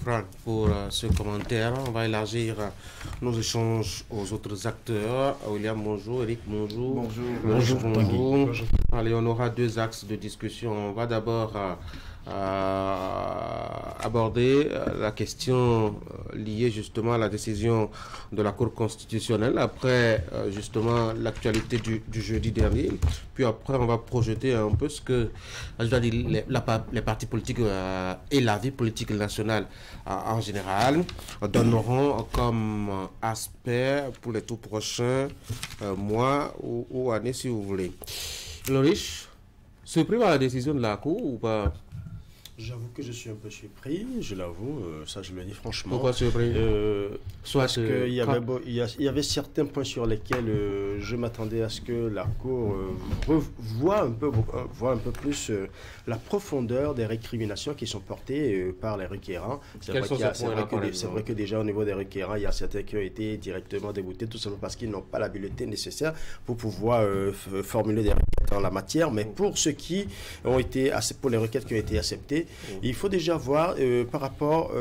Franck, pour ce commentaire. On va élargir nos échanges aux autres acteurs. William, bonjour. Eric, bonjour. Bonjour. Bonjour. Allez, on aura deux axes de discussion. On va d'abord aborder la question liée justement à la décision de la Cour constitutionnelle, après justement l'actualité du jeudi dernier, puis après on va projeter un peu ce que je dois dire, les partis politiques et la vie politique nationale en général donneront comme aspect pour les tout prochains mois ou années, si vous voulez. Loris, surpris par la décision de la Cour ou pas? J'avoue que je suis un peu surpris, je l'avoue, ça je le dis franchement. Pourquoi surpris? Parce qu'il y avait certains points sur lesquels je m'attendais à ce que la Cour voit un peu plus la profondeur des récriminations qui sont portées par les requérants. C'est vrai que déjà au niveau des requérants, il y a certains qui ont été directement déboutés, tout simplement parce qu'ils n'ont pas la bulletin nécessaire pour pouvoir formuler des requêtes en la matière. Mais pour ceux qui ont été, pour les requêtes qui ont été acceptées, il faut déjà voir par rapport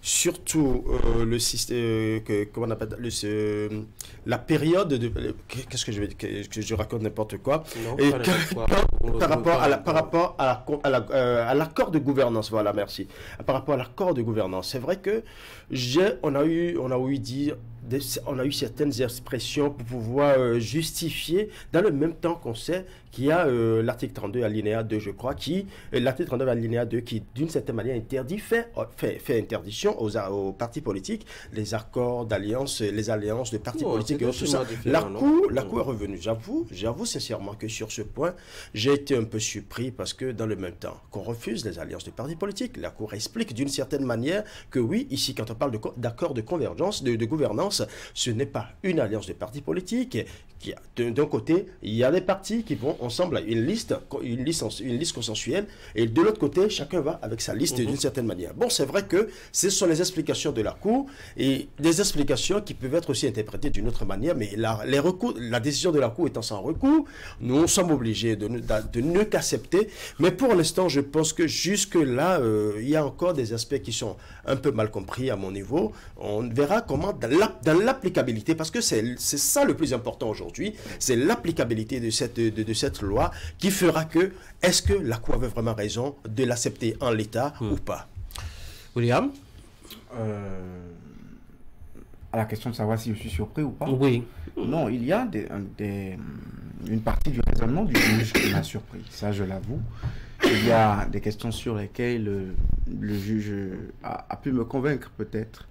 surtout le système, comment on appelle la période de qu'est-ce que je vais que je raconte n'importe quoi. Non, et par rapport à l'accord de gouvernance, voilà, merci. Par rapport à l'accord de gouvernance, c'est vrai que on a eu certaines expressions pour pouvoir justifier, dans le même temps qu'on sait qu'il y a l'article 32 alinéa 2, je crois, l'article 32 alinéa 2 qui, d'une certaine manière, interdit, fait interdiction aux partis politiques, les accords d'alliance, les alliances de partis politiques et tout ça. La Cour est revenue. J'avoue sincèrement que sur ce point, j'ai été un peu surpris parce que dans le même temps qu'on refuse les alliances de partis politiques, la Cour explique d'une certaine manière que oui, ici, quand on parle d'accord de convergence, de gouvernance, ce n'est pas une alliance de partis politiques. D'un côté, il y a des partis qui vont ensemble à une liste consensuelle, et de l'autre côté, chacun va avec sa liste d'une certaine manière. Bon, c'est vrai que ce sont les explications de la Cour, et des explications qui peuvent être aussi interprétées d'une autre manière, mais la décision de la Cour étant sans recours, nous sommes obligés de ne qu'accepter. Mais pour l'instant, je pense que jusque-là, il y a encore des aspects qui sont un peu mal compris à mon niveau. On verra comment, dans l'applicabilité, parce que c'est ça le plus important aujourd'hui, c'est l'applicabilité de cette loi qui fera que, est-ce que la Cour avait vraiment raison de l'accepter en l'état ou pas? William? À la question de savoir si je suis surpris ou pas. Oui. Non, il y a une partie du raisonnement du juge qui m'a surpris, ça je l'avoue. Il y a des questions sur lesquelles le juge a pu me convaincre peut-être.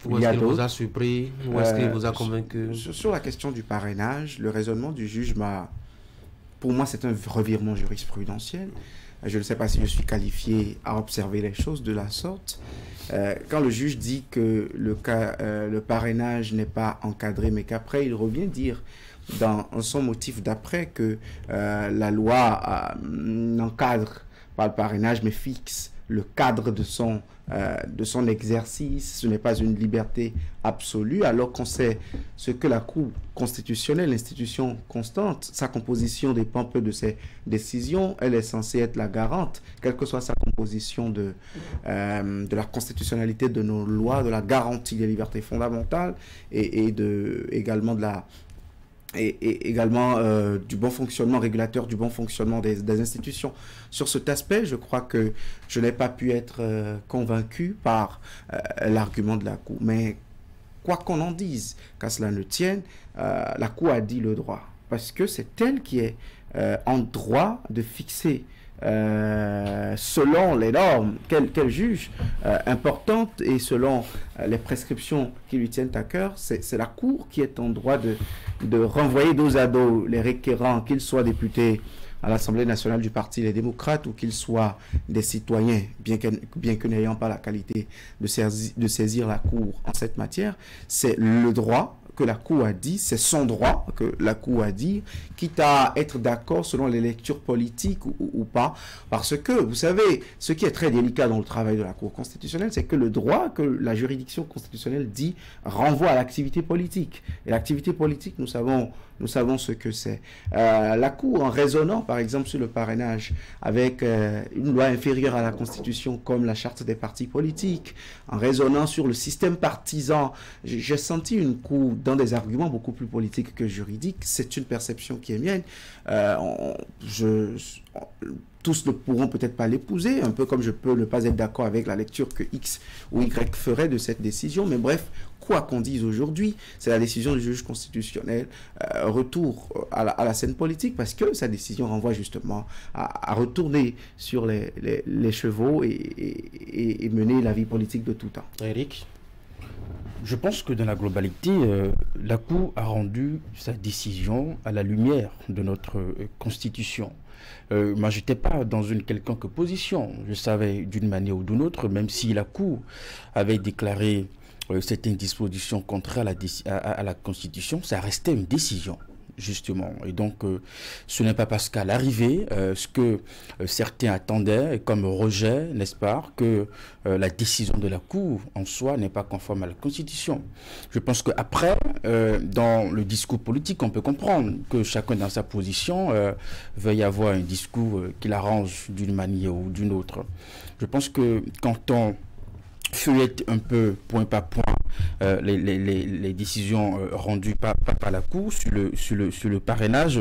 Ou est-ce qu'il vous a surpris? Ou est-ce qu'il vous a convaincu? Sur la question du parrainage, le raisonnement du juge pour moi, c'est un revirement jurisprudentiel. Je ne sais pas si je suis qualifié à observer les choses de la sorte. Quand le juge dit que le parrainage n'est pas encadré, mais qu'après, il revient dire dans son motif d'après que la loi n'encadre pas le parrainage, mais fixe le cadre de son exercice. Ce n'est pas une liberté absolue, alors qu'on sait ce que la Cour constitutionnelle, l'institution constante, sa composition dépend peu de ses décisions. Elle est censée être la garante, quelle que soit sa composition de la constitutionnalité de nos lois, de la garantie des libertés fondamentales et également du bon fonctionnement régulateur, du bon fonctionnement des institutions. Sur cet aspect, je crois que je n'ai pas pu être convaincu par l'argument de la Cour. Mais quoi qu'on en dise, qu'à cela ne tienne, la Cour a dit le droit. Parce que c'est elle qui est en droit de fixer selon les normes qu'elle juge importantes et selon les prescriptions qui lui tiennent à cœur. C'est la Cour qui est en droit de renvoyer dos à dos les requérants, qu'ils soient députés à l'Assemblée nationale du Parti Les Démocrates ou qu'ils soient des citoyens, bien que n'ayant pas la qualité de saisir la Cour en cette matière. C'est le droit que la Cour a dit, c'est son droit que la Cour a dit, quitte à être d'accord selon les lectures politiques ou pas. Parce que, vous savez, ce qui est très délicat dans le travail de la Cour constitutionnelle, c'est que le droit que la juridiction constitutionnelle dit renvoie à l'activité politique. Et l'activité politique, nous savons Nous savons ce que c'est. La Cour, en raisonnant par exemple sur le parrainage avec une loi inférieure à la Constitution comme la Charte des partis politiques, en raisonnant sur le système partisan, j'ai senti une Cour dans des arguments beaucoup plus politiques que juridiques. C'est une perception qui est mienne. Tous ne pourront peut-être pas l'épouser, un peu comme je peux ne pas être d'accord avec la lecture que X ou Y ferait de cette décision. Mais bref, quoi qu'on dise aujourd'hui, c'est la décision du juge constitutionnel. Retour à la scène politique, parce que sa décision renvoie justement à retourner sur les chevaux et mener la vie politique de tout temps. Eric? Je pense que dans la globalité, la Cour a rendu sa décision à la lumière de notre Constitution. Moi, je n'étais pas dans une quelconque position. Je savais d'une manière ou d'une autre, même si la Cour avait déclaré certaines dispositions contraires à la Constitution, ça restait une décision, justement. Et donc, ce n'est pas parce qu'à l'arrivée, ce que certains attendaient comme rejet, n'est-ce pas, que la décision de la Cour en soi n'est pas conforme à la Constitution. Je pense qu'après, dans le discours politique, on peut comprendre que chacun dans sa position veuille avoir un discours qui l'arrange d'une manière ou d'une autre. Je pense que quand on feuillette un peu point par point les décisions rendues par la Cour sur le parrainage,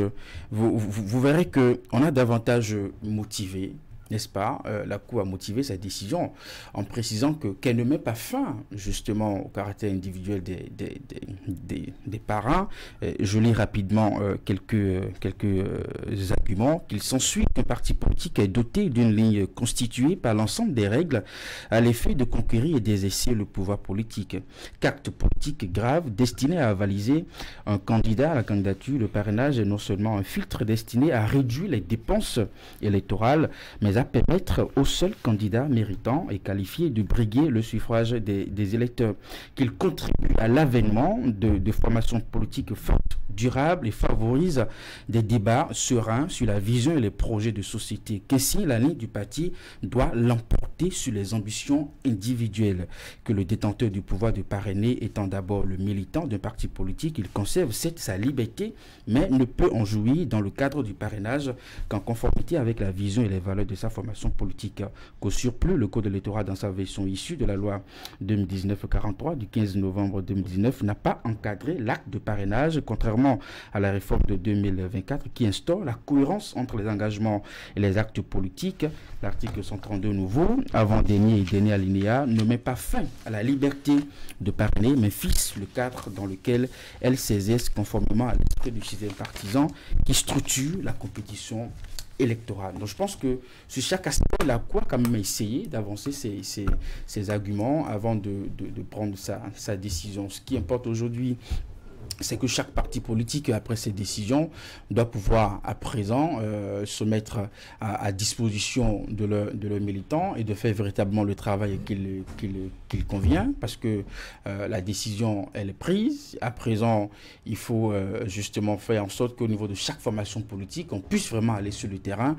vous verrez qu'on a davantage motivé, n'est-ce pas, la Cour a motivé sa décision en précisant qu'elle ne met pas fin justement au caractère individuel des parrains. Je lis rapidement quelques arguments. Qu'il s'ensuit qu'un parti politique est doté d'une ligne constituée par l'ensemble des règles à l'effet de conquérir et d'exercer le pouvoir politique. Qu'acte politique grave destiné à avaliser un candidat à la candidature, le parrainage est non seulement un filtre destiné à réduire les dépenses électorales, mais à permettre au seul candidat méritant et qualifié de briguer le suffrage des électeurs, qu'il contribue à l'avènement de formations politiques fortes, durables et favorise des débats sereins sur la vision et les projets de société, qu'ainsi la ligne du parti doit l'emporter sur les ambitions individuelles, que le détenteur du pouvoir de parrainer étant d'abord le militant d'un parti politique, il conserve certes sa liberté, mais ne peut en jouir dans le cadre du parrainage qu'en conformité avec la vision et les valeurs de sa formation politique. Qu'au surplus, le Code électoral dans sa version issue de la loi 2019-43 du 15 novembre 2019 n'a pas encadré l'acte de parrainage, contrairement à la réforme de 2024 qui instaure la cohérence entre les engagements et les actes politiques. L'article 132 nouveau, avant-dernier et dernier alinéa, ne met pas fin à la liberté de parrainer, mais fixe le cadre dans lequel elle s'exerce conformément à l'esprit du système partisan qui structure la compétition électorale. Donc je pense que sur chaque aspect, la Cour a quand même essayé d'avancer ses arguments avant de prendre sa décision. Ce qui importe aujourd'hui, c'est que chaque parti politique, après ces décisions, doit pouvoir à présent se mettre à disposition de leurs militants et de faire véritablement le travail qu'il convient, parce que la décision, elle est prise. À présent, il faut justement faire en sorte qu'au niveau de chaque formation politique, on puisse vraiment aller sur le terrain,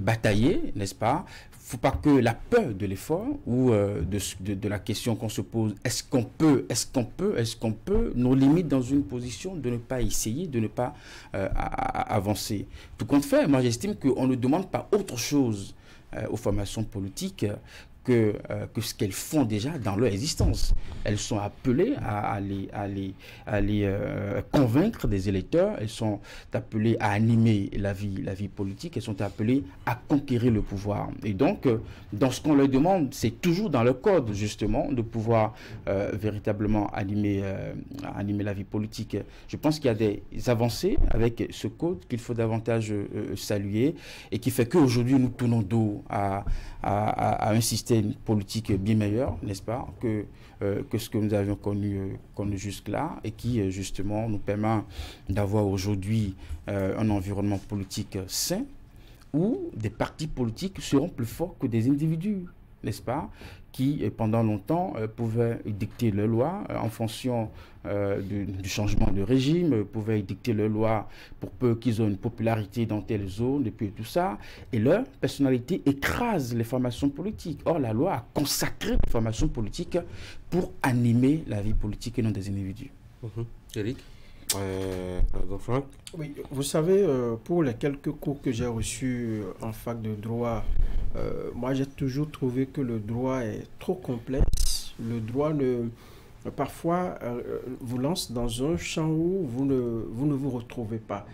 batailler, n'est-ce pas? Il ne faut pas que la peur de l'effort ou de la question qu'on se pose, est-ce qu'on peut, nos limites dans une position de ne pas essayer, de ne pas avancer. Tout compte fait, moi j'estime qu'on ne demande pas autre chose aux formations politiques que ce qu'elles font déjà dans leur existence. Elles sont appelées à aller convaincre des électeurs, elles sont appelées à animer la vie politique, elles sont appelées à conquérir le pouvoir. Et donc, dans ce qu'on leur demande, c'est toujours dans le code, justement, de pouvoir véritablement animer la vie politique. Je pense qu'il y a des avancées avec ce code qu'il faut davantage saluer et qui fait qu'aujourd'hui, nous tournons dos à un système politique bien meilleur, n'est-ce pas, que ce que nous avions connu jusque-là et qui, justement, nous permet d'avoir aujourd'hui un environnement politique sain où des partis politiques seront plus forts que des individus, n'est-ce pas, qui, pendant longtemps, pouvaient dicter leurs lois en fonction du changement de régime, pouvaient dicter leurs lois pour peu qu'ils aient une popularité dans telle zone, et puis tout ça. Et leur personnalité écrase les formations politiques. Or, la loi a consacré les formations politiques pour animer la vie politique et non des individus. Eric? Franck. Oui, vous savez, pour les quelques cours que j'ai reçus en fac de droit, moi j'ai toujours trouvé que le droit est trop complexe. Le droit parfois vous lance dans un champ où vous ne vous retrouvez pas.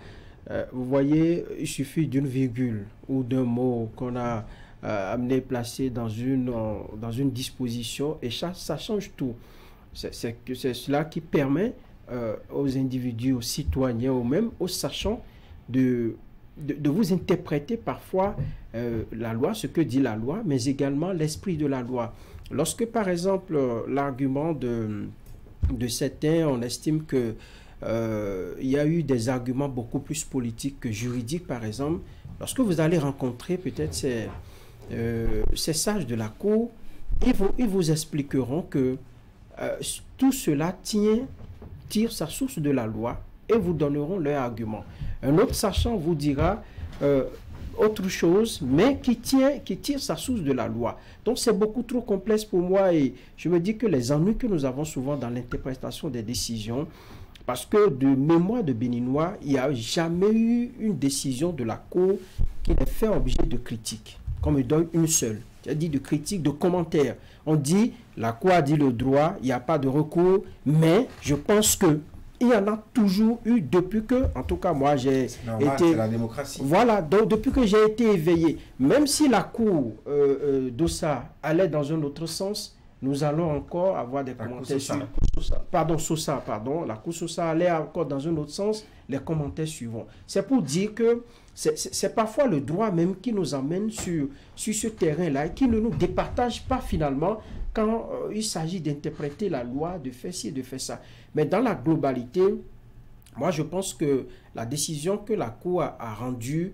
Vous voyez, il suffit d'une virgule ou d'un mot qu'on a amené, placé dans une disposition et ça change tout. C'est cela qui permet aux individus, aux citoyens ou même aux sachants de vous interpréter parfois la loi, ce que dit la loi, mais également l'esprit de la loi. Lorsque, par exemple, l'argument de certains, on estime que il y a eu des arguments beaucoup plus politiques que juridiques, par exemple, lorsque vous allez rencontrer peut-être ces sages de la cour, ils vous expliqueront que tout cela tire sa source de la loi et vous donneront leur argument. Un autre sachant vous dira autre chose, mais qui tire sa source de la loi. Donc c'est beaucoup trop complexe pour moi et je me dis que les ennuis que nous avons souvent dans l'interprétation des décisions, parce que de mémoire de Béninois, il n'y a jamais eu une décision de la Cour qui n'ait fait objet de critique, qu'on me donne une seule. C'est-à-dire de critique, de commentaires. On dit, la Cour a dit le droit, il n'y a pas de recours, mais je pense que il y en a toujours eu depuis que, en tout cas moi j'ai été... C'est la démocratie. Voilà, donc depuis que j'ai été éveillé, même si la Cour d'Ossa allait dans un autre sens, nous allons encore avoir des commentaires sur... La Cour Sosa allait encore dans un autre sens, les commentaires suivants. C'est pour dire que c'est parfois le droit même qui nous emmène sur ce terrain-là et qui ne nous départage pas finalement quand il s'agit d'interpréter la loi, de faire ci et de faire ça. Mais dans la globalité, moi je pense que la décision que la Cour a rendue,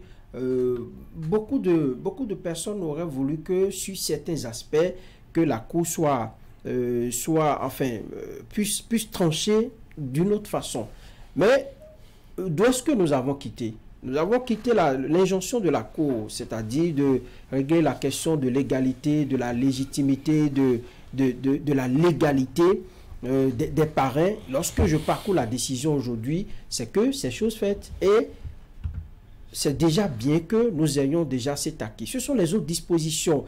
beaucoup de personnes auraient voulu que sur certains aspects, que la Cour puisse trancher d'une autre façon. Mais d'où est-ce que nous avons quitté? Nous avons quitté l'injonction de la Cour, c'est-à-dire de régler la question de l'égalité, de la légitimité, de la légalité des parrains. Lorsque je parcours la décision aujourd'hui, c'est que c'est chose faite et c'est déjà bien que nous ayons déjà cet acquis. Ce sont les autres dispositions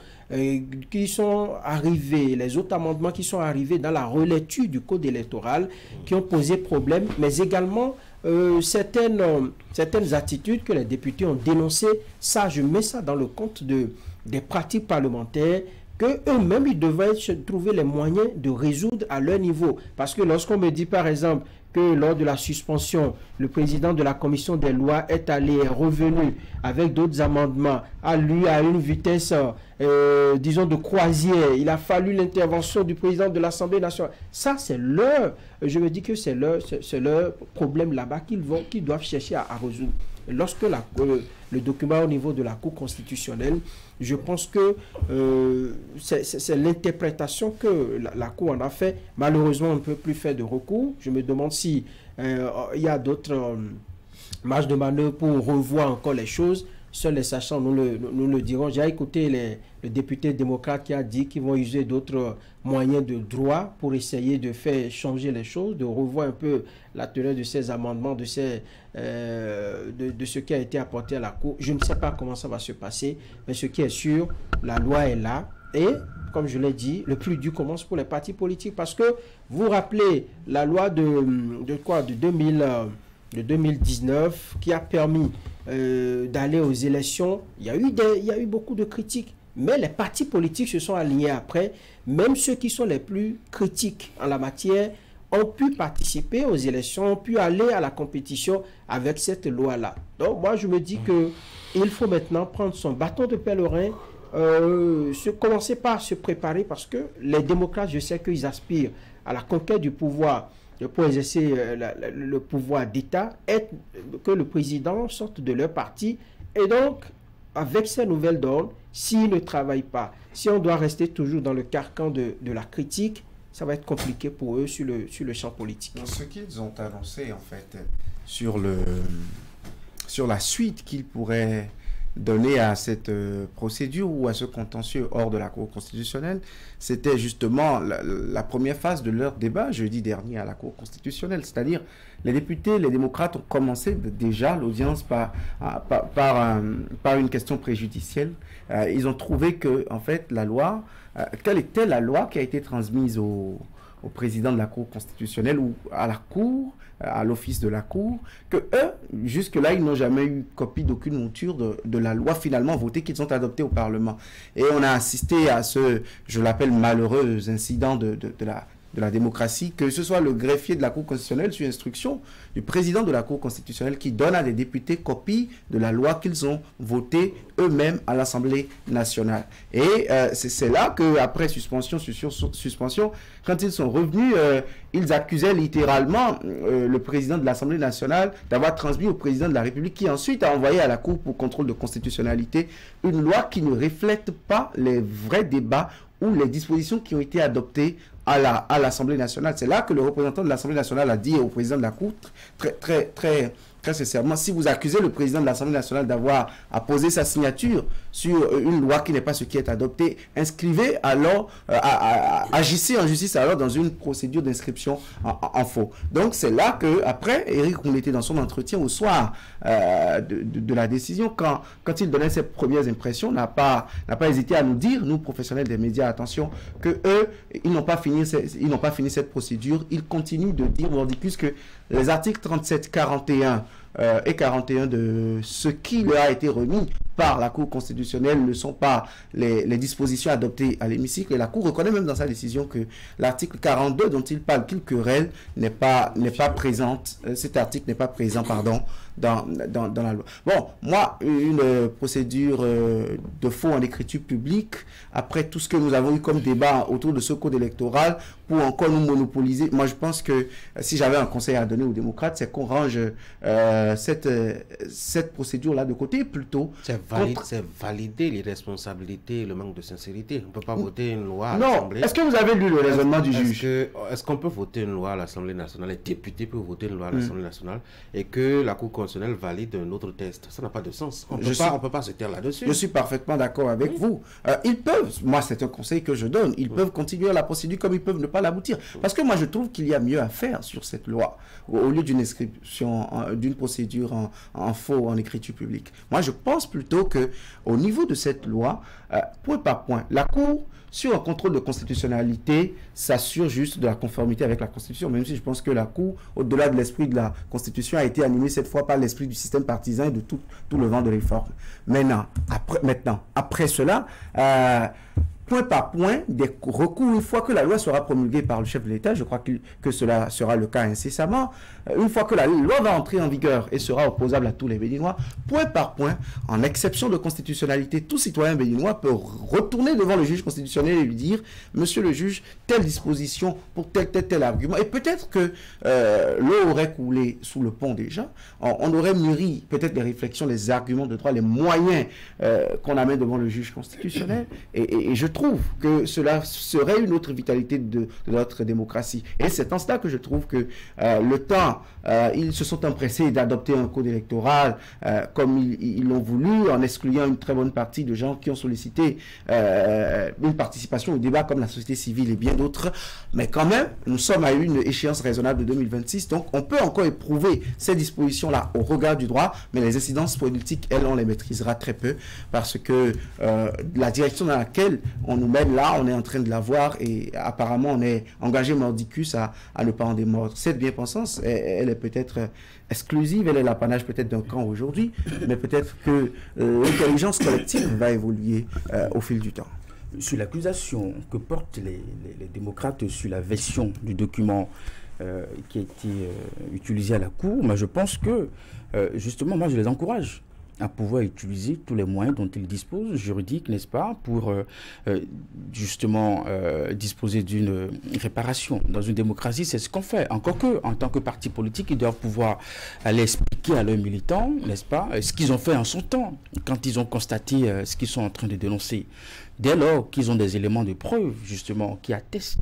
qui sont arrivées, les autres amendements qui sont arrivés dans la relecture du code électoral qui ont posé problème, mais également certaines attitudes que les députés ont dénoncées. Ça, je mets ça dans le compte des pratiques parlementaires que eux-mêmes, ils devraient trouver les moyens de résoudre à leur niveau. Parce que lorsqu'on me dit, par exemple, que lors de la suspension, le président de la commission des lois est revenu avec d'autres amendements, à une vitesse, disons, de croisière. Il a fallu l'intervention du président de l'Assemblée nationale. Ça, c'est je me dis que c'est leur problème là-bas qu'ils doivent chercher à résoudre. Lorsque le document au niveau de la Cour constitutionnelle, je pense que c'est l'interprétation que la Cour en a fait. Malheureusement, on ne peut plus faire de recours. Je me demande si il y a d'autres marges de manœuvre pour revoir encore les choses. Seuls les sachants nous le diront. J'ai écouté le député démocrate qui a dit qu'ils vont user d'autres moyens de droit pour essayer de faire changer les choses, de revoir un peu la teneur de ces amendements, de ce qui a été apporté à la Cour. Je ne sais pas comment ça va se passer, mais ce qui est sûr, la loi est là. Et, comme je l'ai dit, le plus dur commence pour les partis politiques. Parce que, vous vous rappelez, la loi de 2019 qui a permis d'aller aux élections, il y a eu beaucoup de critiques. Mais les partis politiques se sont alignés après. Même ceux qui sont les plus critiques en la matière ont pu participer aux élections, ont pu aller à la compétition avec cette loi-là. Donc moi je me dis qu'il faut maintenant prendre son bâton de pèlerin, commencer par se préparer parce que les démocrates, je sais qu'ils aspirent à la conquête du pouvoir pour exercer le pouvoir d'État, que le président sorte de leur parti. Et donc, avec ces nouvelles donnes, s'ils ne travaillent pas, si on doit rester toujours dans le carcan de la critique, ça va être compliqué pour eux sur le champ politique. Dans ce qu'ils ont annoncé, en fait, sur la suite qu'ils pourraient donné à cette procédure ou à ce contentieux hors de la Cour constitutionnelle, c'était justement la première phase de leur débat jeudi dernier à la Cour constitutionnelle. C'est-à-dire, les députés, les démocrates ont commencé déjà l'audience par une question préjudicielle. Ils ont trouvé que, en fait, la loi, quelle était la loi qui a été transmise au président de la Cour constitutionnelle ou à la Cour, à l'office de la Cour, que eux, jusque-là, ils n'ont jamais eu copie d'aucune mouture de la loi finalement votée qu'ils ont adoptée au Parlement. Et on a assisté à ce, je l'appelle malheureux incident de la démocratie, que ce soit le greffier de la Cour constitutionnelle sur instruction du président de la Cour constitutionnelle qui donne à des députés copie de la loi qu'ils ont votée eux-mêmes à l'Assemblée nationale. Et c'est là qu'après suspension sur suspension, quand ils sont revenus, ils accusaient littéralement le président de l'Assemblée nationale d'avoir transmis au président de la République qui ensuite a envoyé à la Cour pour contrôle de constitutionnalité une loi qui ne reflète pas les vrais débats ou les dispositions qui ont été adoptées à l'Assemblée nationale. C'est là que le représentant de l'Assemblée nationale a dit au président de la Cour très sincèrement, si vous accusez le président de l'Assemblée nationale d'avoir apposé sa signature sur une loi qui n'est pas ce qui est adopté, inscrivez alors, agissez en justice alors dans une procédure d'inscription en faux. Donc c'est là que, après, Éric Rouleté dans son entretien au soir de la décision, quand il donnait ses premières impressions, n'a pas hésité à nous dire, nous professionnels des médias, attention, que eux, ils n'ont pas fini cette procédure. Ils continuent de dire, mordicus, que les articles 37, 41 et 41 de ce qui leur a été remis par la Cour constitutionnelle ne sont pas les dispositions adoptées à l'hémicycle. Et la Cour reconnaît même dans sa décision que l'article 42 dont il parle, qu'il querelle, n'est pas présente. Cet article n'est pas présent, pardon, dans la loi. Bon, moi, une procédure de faux en écriture publique, après tout ce que nous avons eu comme débat autour de ce code électoral, pour encore nous monopoliser, moi je pense que si j'avais un conseil à donner aux démocrates, c'est qu'on range cette procédure-là de côté plutôt. C'est valider l'irresponsabilité et le manque de sincérité. On ne peut pas voter une loi à l'Assemblée. Non. Est-ce que vous avez lu le raisonnement du juge? Est-ce qu'on peut voter une loi à l'Assemblée nationale, les députés peuvent voter une loi à l'Assemblée nationale et que la Cour constitutionnelle valide un autre texte? Ça n'a pas de sens. On ne peut pas se taire là-dessus. Je suis parfaitement d'accord avec vous. Ils peuvent, moi c'est un conseil que je donne, ils peuvent continuer la procédure comme ils peuvent ne pas l'aboutir. Parce que moi je trouve qu'il y a mieux à faire sur cette loi au lieu d'une inscription, d'une procédure en faux en écriture publique. Moi je pense plutôt que au niveau de cette loi, point par point, la Cour, sur un contrôle de constitutionnalité, s'assure juste de la conformité avec la Constitution, même si je pense que la Cour, au-delà de l'esprit de la Constitution, a été animée cette fois par l'esprit du système partisan et de tout le vent de réforme. Maintenant, après cela, point par point, des recours, une fois que la loi sera promulguée par le chef de l'État, je crois que cela sera le cas incessamment, une fois que la loi va entrer en vigueur et sera opposable à tous les Béninois, point par point, en exception de constitutionnalité, tout citoyen béninois peut retourner devant le juge constitutionnel et lui dire, monsieur le juge, telle disposition pour tel argument, et peut-être que l'eau aurait coulé sous le pont déjà, on aurait mûri peut-être les réflexions, les arguments de droit, les moyens qu'on amène devant le juge constitutionnel, et je trouve que cela serait une autre vitalité de notre démocratie. Et c'est en cela que je trouve que le temps, ils se sont empressés d'adopter un code électoral comme ils l'ont voulu, en excluant une très bonne partie de gens qui ont sollicité une participation au débat comme la société civile et bien d'autres. Mais quand même, nous sommes à une échéance raisonnable de 2026, donc on peut encore éprouver ces dispositions-là au regard du droit, mais les incidences politiques, elles, on les maîtrisera très peu, parce que la direction dans laquelle on nous mène là, on est en train de la voir et apparemment on est engagé mordicus à ne pas en démordre. Cette bien-pensance, elle est peut-être exclusive, elle est l'apanage peut-être d'un camp aujourd'hui, mais peut-être que l'intelligence collective va évoluer au fil du temps. Sur l'accusation que portent les démocrates sur la version du document qui a été utilisé à la Cour, je pense que justement, moi je les encourage à pouvoir utiliser tous les moyens dont ils disposent, juridiques, n'est-ce pas, pour justement disposer d'une réparation. Dans une démocratie, c'est ce qu'on fait. Encore que, en tant que parti politique, ils doivent pouvoir aller expliquer à leurs militants, n'est-ce pas, ce qu'ils ont fait en son temps, quand ils ont constaté ce qu'ils sont en train de dénoncer. Dès lors qu'ils ont des éléments de preuve, justement, qui attestent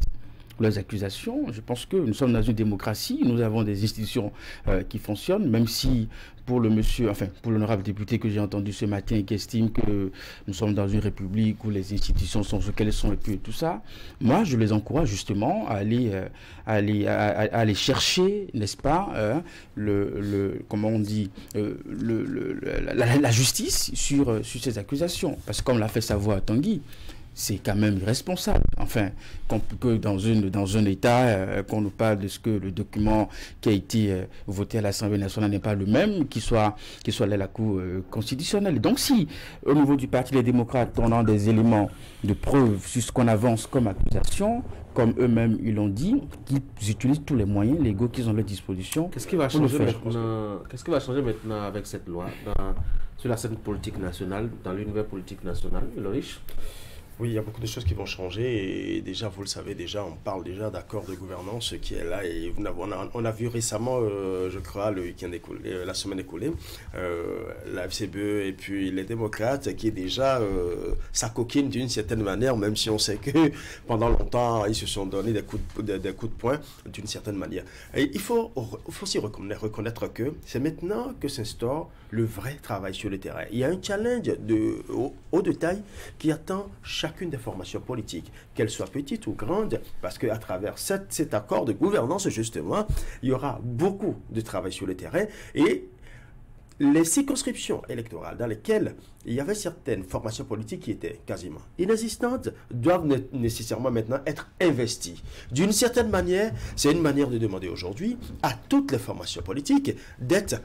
leurs accusations. Je pense que nous sommes dans une démocratie, nous avons des institutions qui fonctionnent, même si pour pour l'honorable député que j'ai entendu ce matin qui estime que nous sommes dans une république où les institutions sont ce qu'elles sont et puis tout ça, moi je les encourage justement à aller chercher, n'est-ce pas, comment on dit, la justice sur ces accusations. Parce que comme l'a fait savoir Tanguy, c'est quand même irresponsable. Enfin, que dans un État, qu'on nous parle de ce que le document qui a été voté à l'Assemblée nationale n'est pas le même, qu'il soit à la Cour constitutionnelle. Donc si, au niveau du Parti des démocrates, on a des éléments de preuve sur ce qu'on avance comme accusation, comme eux-mêmes ils l'ont dit, qu'ils utilisent tous les moyens légaux qu'ils ont à leur disposition. Qu'est-ce qui va changer maintenant avec cette loi sur la scène politique nationale, dans l'univers politique national, le riche? Oui, il y a beaucoup de choses qui vont changer et déjà, vous le savez, on parle déjà d'accord de gouvernance qui est là et on a vu récemment, je crois, le week-end écoulé, la semaine écoulée, la FCBE et puis les démocrates qui est déjà s'acoquinent d'une certaine manière, même si on sait que pendant longtemps, ils se sont donné des coups de poing d'une certaine manière. Et il faut aussi reconnaître que c'est maintenant que s'instaure le vrai travail sur le terrain. Il y a un challenge de haut de taille qui attend chacune des formations politiques, qu'elles soient petites ou grandes, parce qu'à travers cet accord de gouvernance, justement, il y aura beaucoup de travail sur le terrain et les circonscriptions électorales dans lesquelles il y avait certaines formations politiques qui étaient quasiment inexistantes doivent nécessairement maintenant être investies. D'une certaine manière, c'est une manière de demander aujourd'hui à toutes les formations politiques d'être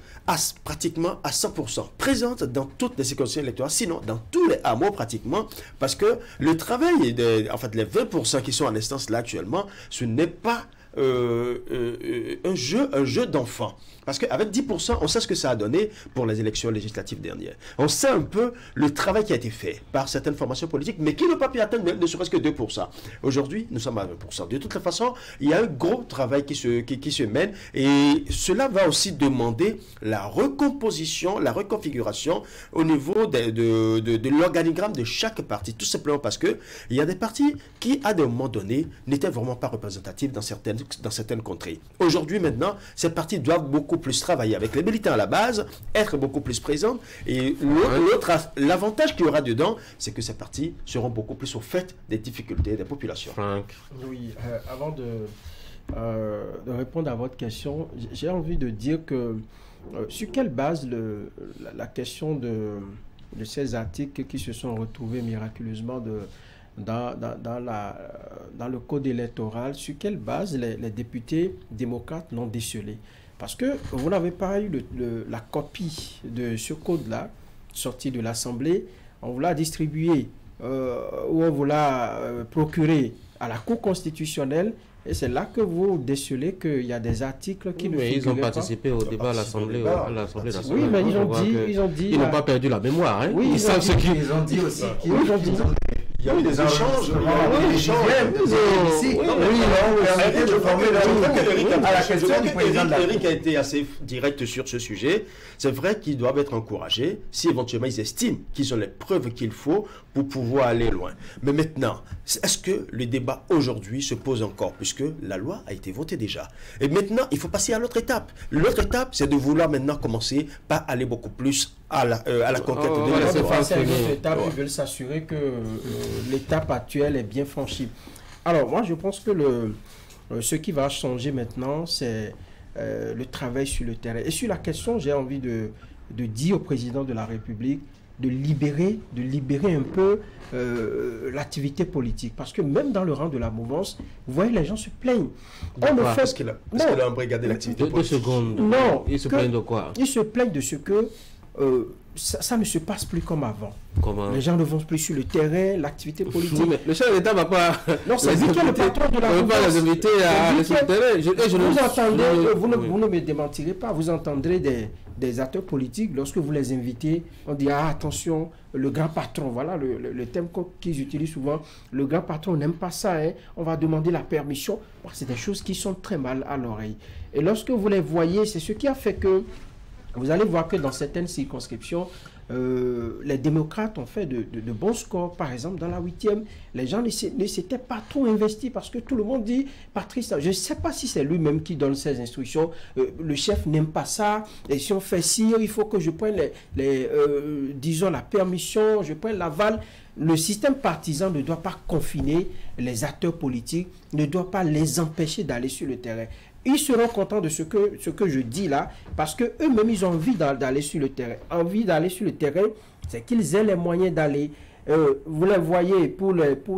pratiquement à 100% présentes dans toutes les circonscriptions électorales, sinon dans tous les hameaux pratiquement, parce que le travail, les 20% qui sont en instance là actuellement, ce n'est pas un jeu d'enfant. Parce qu'avec 10%, on sait ce que ça a donné pour les élections législatives dernières. On sait un peu le travail qui a été fait par certaines formations politiques, mais qui n'ont pas pu atteindre même ne serait-ce que 2%. Aujourd'hui, nous sommes à 20%. De toute façon, il y a un gros travail qui se mène et cela va aussi demander la recomposition, la reconfiguration au niveau de l'organigramme de chaque parti. Tout simplement parce qu'il y a des partis qui, à des moments donnés, n'étaient vraiment pas représentatifs dans certaines contrées. Aujourd'hui, maintenant, ces partis doivent beaucoup plus travailler avec les militants à la base, être beaucoup plus présents. Et l'avantage qu'il y aura dedans, c'est que ces partis seront beaucoup plus au fait des difficultés des populations. Franck. Oui, avant de répondre à votre question, j'ai envie de dire que sur quelle base la question de ces articles qui se sont retrouvés miraculeusement dans le code électoral, sur quelle base les députés démocrates l'ont décelé? Parce que vous n'avez pas eu la copie de ce code-là, sorti de l'Assemblée, on vous l'a distribué, ou on vous l'a procuré à la Cour constitutionnelle, et c'est là que vous décelez qu'il y a des articles qui ne figuraient pas. Mais ils ont participé au débat à l'Assemblée nationale. Oui, mais ils ont dit... Ils n'ont pas perdu la mémoire, hein. Oui, ils savent ce qu'ils ont dit aussi. Il y a eu des échanges. Eric a été assez direct sur ce sujet. C'est vrai qu'ils doivent être encouragés si éventuellement ils estiment qu'ils ont les preuves qu'il faut pour pouvoir aller loin. Mais maintenant, est-ce que le débat aujourd'hui se pose encore, puisque la loi a été votée déjà? Et maintenant, il faut passer à l'autre étape. L'autre étape, c'est de vouloir maintenant commencer par aller beaucoup plus à la conquête de l'électorat. Ils veulent s'assurer que l'étape actuelle est bien franchie. Alors, moi, je pense que ce qui va changer maintenant, c'est le travail sur le terrain. Et sur la question, j'ai envie de dire au président de la République de libérer un peu l'activité politique. Parce que même dans le rang de la mouvance, vous voyez, les gens se plaignent. Parce qu'il a embrigadé l'activité politique. 2 secondes. Non. Ils se plaignent de quoi? Ils se plaignent de ce que ça ne se passe plus comme avant. Comment? Les gens ne vont plus sur le terrain, l'activité politique. Oui, mais le chef d'État ne va pas... Non, c'est lui qui est le patron de la mouvance. pas les inviter à aller sur le terrain. Vous ne me démentirez pas. Vous entendrez des acteurs politiques, lorsque vous les invitez, on dit attention, le grand patron, voilà le thème qu'ils utilisent souvent, le grand patron n'aime pas ça, hein, on va demander la permission. C'est des choses qui sont très mal à l'oreille. Et lorsque vous les voyez, c'est ce qui a fait que vous allez voir que dans certaines circonscriptions, les démocrates ont fait de bons scores. Par exemple, dans la 8e, les gens ne s'étaient pas trop investis parce que tout le monde dit, Patrice, je ne sais pas si c'est lui-même qui donne ses instructions, le chef n'aime pas ça, et si on fait ci, il faut que je prenne disons la permission, je prenne l'aval. Le système partisan ne doit pas confiner les acteurs politiques, ne doit pas les empêcher d'aller sur le terrain. Ils seront contents de ce que je dis là, parce qu'eux-mêmes, ils ont envie d'aller sur le terrain. Envie d'aller sur le terrain, c'est qu'ils aient les moyens d'aller. Vous les voyez,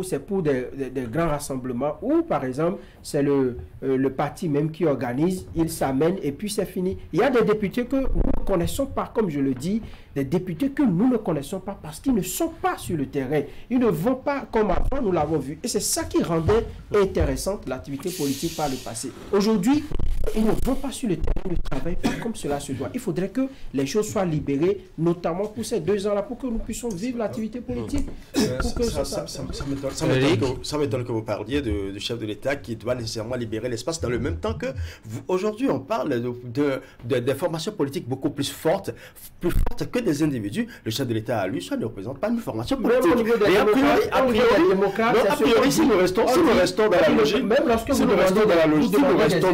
c'est pour des grands rassemblements, ou par exemple, c'est le parti même qui organise, il s'amène et puis c'est fini. Il y a des députés que nous ne connaissons pas, comme je le dis, des députés que nous ne connaissons pas parce qu'ils ne sont pas sur le terrain. Ils ne vont pas comme avant, nous l'avons vu. Et c'est ça qui rendait intéressante l'activité politique par le passé. Aujourd'hui, ils ne vont pas sur le terrain, ils ne travaillent pas comme cela se doit. Il faudrait que les choses soient libérées, notamment pour ces 2 ans-là, pour que nous puissions vivre l'activité politique. Ça m'étonne que vous parliez du chef de l'État qui doit nécessairement libérer l'espace dans le même temps que aujourd'hui on parle de formations politiques beaucoup plus fortes que des individus. Le chef de l'État à lui soit ne représente pas une formation politique. Et a priori, si nous restons dans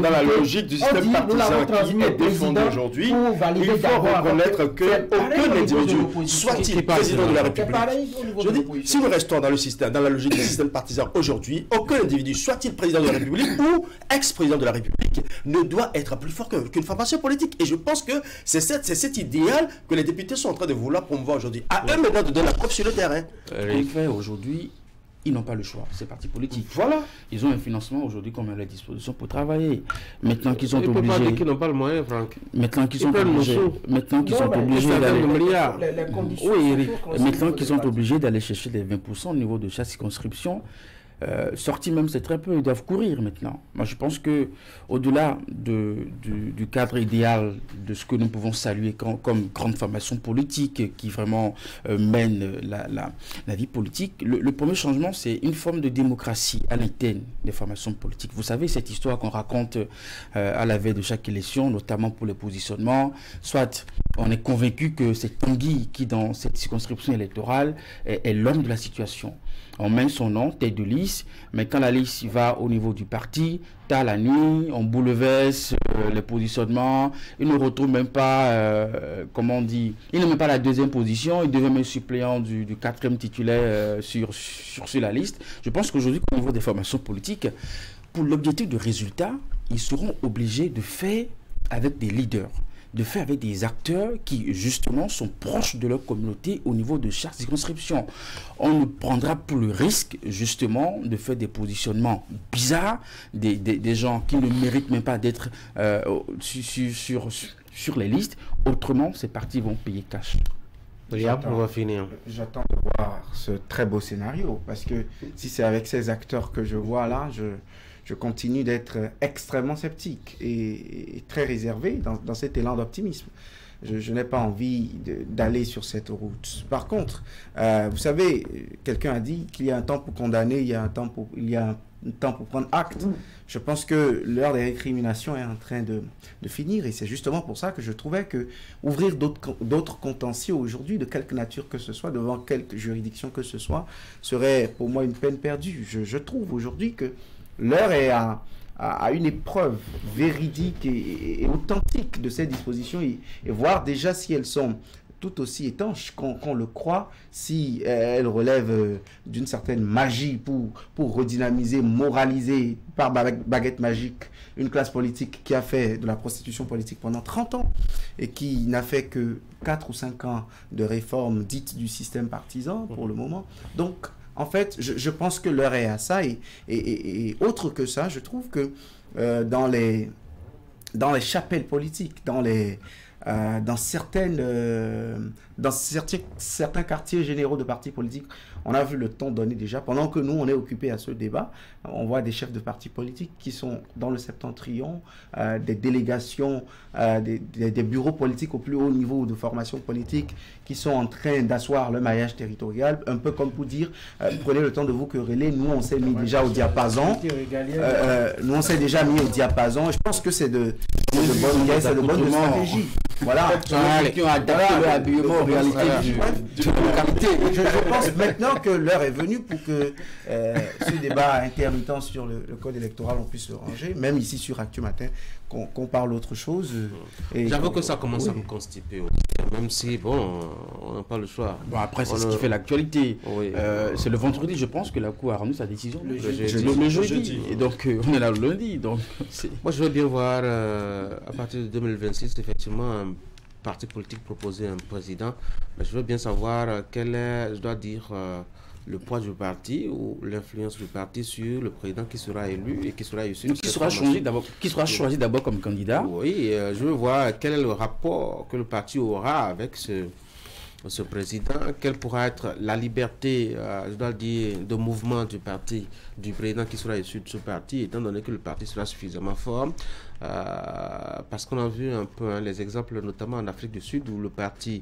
la logique, du système partisan qui est défendu aujourd'hui, il faut reconnaître qu'aucun individu, soit-il président de la République, je dis, si nous restons dans la logique du système partisan aujourd'hui, aucun individu, soit-il président de la République ou ex-président de la République, ne doit être plus fort qu'une formation politique. Et je pense que c'est cet idéal que les députés sont en train de vouloir promouvoir aujourd'hui. À eux maintenant de donner la preuve sur le terrain. En fait, aujourd'hui, ils n'ont pas le choix, ces partis politiques. Voilà. Ils ont un financement aujourd'hui comme à leur disposition pour travailler. Maintenant qu'ils sont obligés... Ils ne peuvent pas dire qu'ils n'ont pas le moyen, Franck. Maintenant qu'ils sont obligés... Maintenant qu'ils sont obligés d'aller chercher les 20% au niveau de chaque circonscription, sortis même, c'est très peu, ils doivent courir maintenant. Moi, je pense que au-delà du cadre idéal de ce que nous pouvons saluer comme grande formation politique qui vraiment mène la vie politique, le premier changement, c'est une forme de démocratie à l'interne des formations politiques. Vous savez, cette histoire qu'on raconte à la veille de chaque élection, notamment pour le positionnement, soit on est convaincu que c'est Tanguy qui, dans cette circonscription électorale, est l'homme de la situation. On met son nom, tête de liste, mais quand la liste va au niveau du parti, tard la nuit, on bouleverse les positionnements, il ne retrouve même pas, comment on dit, il n'a même pas la 2e position, il devient même suppléant du 4e titulaire sur la liste. Je pense qu'aujourd'hui, au niveau des formations politiques, pour l'objectif de résultat, ils seront obligés de faire avec des leaders, de faire avec des acteurs qui, justement, sont proches de leur communauté au niveau de chaque circonscription. On ne prendra plus le risque, justement, de faire des positionnements bizarres, des gens qui ne méritent même pas d'être sur les listes. Autrement, ces partis vont payer cash. On va finir. J'attends de voir ce très beau scénario, parce que si c'est avec ces acteurs que je vois là, je continue d'être extrêmement sceptique et très réservé dans cet élan d'optimisme. Je n'ai pas envie d'aller sur cette route. Par contre, vous savez, quelqu'un a dit qu'il y a un temps pour condamner, il y a un temps pour prendre acte. Je pense que l'heure des récriminations est en train de finir, et c'est justement pour ça que je trouvais que ouvrir d'autres contentieux aujourd'hui, de quelque nature que ce soit, devant quelque juridiction que ce soit, serait pour moi une peine perdue. Je trouve aujourd'hui que l'heure est à une épreuve véridique et authentique de ces dispositions, et voir déjà si elles sont tout aussi étanches qu'on le croit, si elles relèvent d'une certaine magie pour redynamiser, moraliser par baguette magique une classe politique qui a fait de la prostitution politique pendant 30 ans et qui n'a fait que 4 ou 5 ans de réforme dite du système partisan pour le moment. Donc, en fait, je pense que l'heure est à ça, et autre que ça, je trouve que dans les chapelles politiques, dans certains quartiers généraux de partis politiques, On a vu le temps donné déjà. Pendant que nous, on est occupés à ce débat, on voit des chefs de partis politiques qui sont dans le septentrion, des délégations, des bureaux politiques au plus haut niveau de formation politique qui sont en train d'asseoir le maillage territorial, un peu comme pour dire, prenez le temps de vous quereller, nous on s'est mis déjà au diapason, nous on s'est déjà mis au diapason, et je pense que c'est de bonnes stratégies. Voilà. Qui ont adapté leur habillement en réalité. Je pense maintenant que l'heure est venue pour que ce débat intermittent sur le code électoral, on puisse le ranger, même ici sur Actu Matin, qu'on parle autre chose. J'avoue que ça commence à me constiper, même si, bon, on n'a pas le choix. Bon, après, c'est ce qui fait l'actualité. Oui. C'est le vendredi, je pense, que la Cour a rendu sa décision. Le jeudi. Et donc, on est là le lundi. Donc, moi, je veux bien voir, à partir de 2026, effectivement, un parti politique proposer un président. Mais je veux bien savoir quel est, je dois dire, le poids du parti ou l'influence du parti sur le président qui sera élu et qui sera issu. Qui sera choisi d'abord comme candidat. Oui, je veux voir quel est le rapport que le parti aura avec ce président, quelle pourra être la liberté, je dois dire, de mouvement du parti, du président qui sera issu de ce parti, étant donné que le parti sera suffisamment fort. Parce qu'on a vu un peu les exemples, notamment en Afrique du Sud, où le parti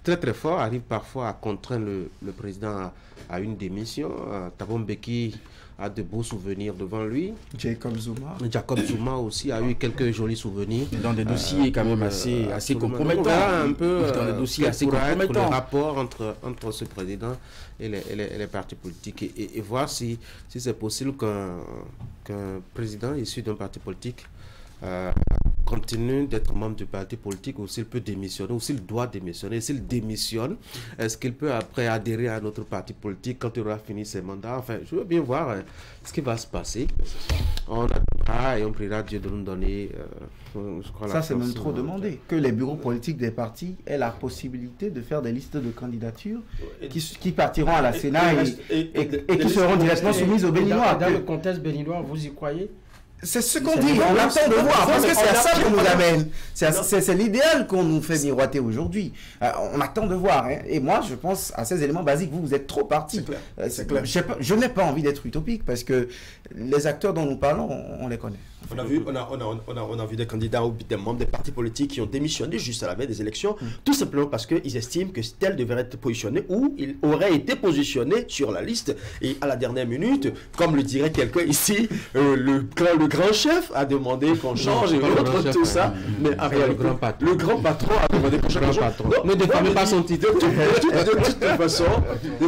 très très fort arrive parfois à contraindre le président à une démission. Thabo Mbeki a de beaux souvenirs devant lui. Jacob Zuma aussi a eu quelques jolis souvenirs. Dans des dossiers quand même assez compromettants. Un peu dans des dossiers assez compromettants. Le rapport entre ce président et les partis politiques et voir si c'est possible qu'un président issu d'un parti politique continue d'être membre du parti politique, ou s'il peut démissionner, ou s'il doit démissionner. S'il démissionne, est-ce qu'il peut après adhérer à notre parti politique quand il aura fini ses mandats? Enfin, je veux bien voir ce qui va se passer. On attendra et on priera Dieu de nous donner, je crois, ça c'est même trop demandé. Que les bureaux politiques des partis aient la possibilité de faire des listes de candidatures qui partiront à la Sénat et qui seront directement soumises aux Béninois. Dans le contexte béninois, vous y croyez? C'est ce qu'on dit, on attend de voir, parce que c'est à ça qu'on nous amène. C'est l'idéal qu'on nous fait miroiter aujourd'hui. On attend de voir. Hein. Et moi, je pense à ces éléments basiques. Vous êtes trop partis. Je n'ai pas envie d'être utopique, parce que les acteurs dont nous parlons, on les connaît. On a vu des candidats ou des membres des partis politiques qui ont démissionné juste à la veille des élections, tout simplement parce qu'ils estiment que tel devrait être positionné ou il aurait été positionné sur la liste. Et à la dernière minute, comme le dirait quelqu'un ici, le grand chef a demandé qu'on change et autre, tout ça. Mais en réalité, le grand patron a demandé qu'on change. Ne défamez pas son titre. De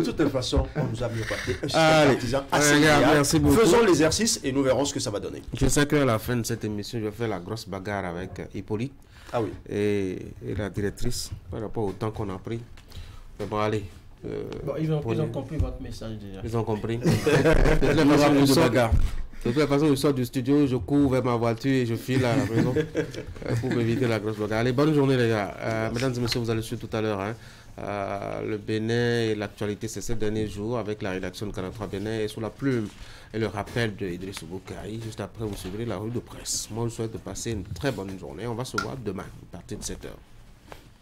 toute façon, on nous a mis au parti. Merci beaucoup. Faisons l'exercice et nous verrons ce que ça va donner. Je sais qu'à la fin de cette émission, je vais faire la grosse bagarre avec Hippolyte et la directrice par rapport au temps qu'on a pris. Mais bon, allez. Ils ont compris votre message déjà. Ils ont compris. De toute façon, je sors du studio, je cours vers ma voiture et je file à la maison pour éviter la grosse bagarre. Allez, bonne journée les gars. Mesdames et messieurs, vous allez suivre tout à l'heure. Le Bénin et l'actualité ces derniers jours avec la rédaction de Canal 3 Bénin et sous la plume et le rappel de Idriss Boukari. Juste après, vous suivrez la revue de presse. Moi, je vous souhaite de passer une très bonne journée. On va se voir demain à partir de 7h.